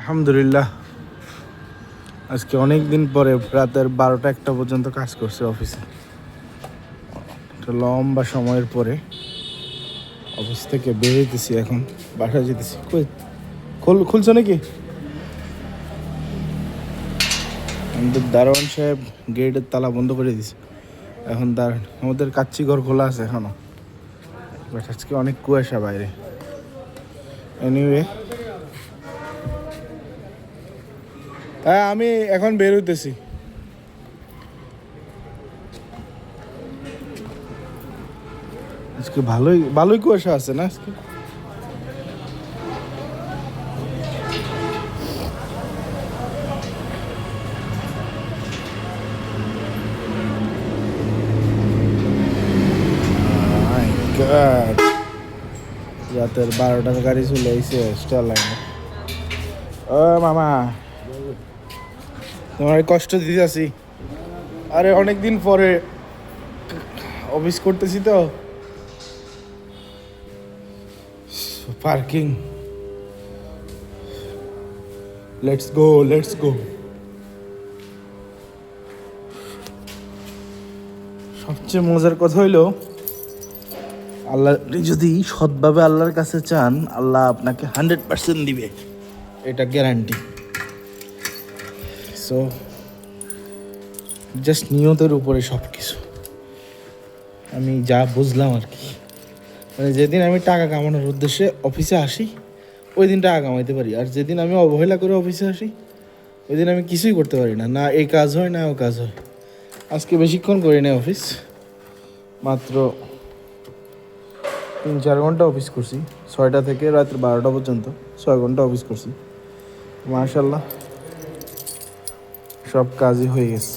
আলহামদুলিল্লাহ, আজকে অনেক দিন পরে রাতের 12টা-1টা পর্যন্ত কাজ করছে অফিসে। একটা লম্বা সময়ের পরে অফিস থেকে বের হইতেছি, এখন বাসায় যেতেছি। খুলছো নাকি? আমাদের দারোয়ান সাহেব গেটের তালা বন্ধ করে দিছে। এখন আমাদের কাচ্চি ঘর খোলা আছে এখনো, বাট আজকে অনেক কুয়াশা বাইরে। এনিওয়ে, হ্যাঁ আমি এখন বের হইতেছি। আজকে ভালোই ভালোই কুয়াশা আছে না আজকে? My God, রাতের 12টার গাড়ি চলে আইছে স্টার লাইনে। ও মামা, তোমার কষ্ট দিতে আছি। আরে অনেকদিন পরে অফিস করতেছি তো, পার্কিং। Let's go. সবচেয়ে মজার কথা হইলো, আল্লাহ যদি সৎভাবে আল্লাহর কাছে চান, আল্লাহ আপনাকে 100% দিবে, এটা গ্যারান্টি। সো জাস্ট নিয়তের উপরে সব কিছু। আমি যা বুঝলাম আর কি, মানে যেদিন আমি টাকা কামানোর উদ্দেশ্যে অফিসে আসি ওই দিন টাকা কামাইতে পারি, আর যেদিন আমি অবহেলা করে অফিসে আসি ওই দিন আমি কিছুই করতে পারি না। না এই কাজ হয় না ও কাজ হয়। আজকে বেশিক্ষণ করি না অফিস, মাত্র 3-4 ঘন্টা অফিস করছি। 6টা থেকে রাত্র 12টা পর্যন্ত 6 ঘন্টা অফিস করছি। মাশাআল্লাহ, সব কাজই হয়ে গেছে।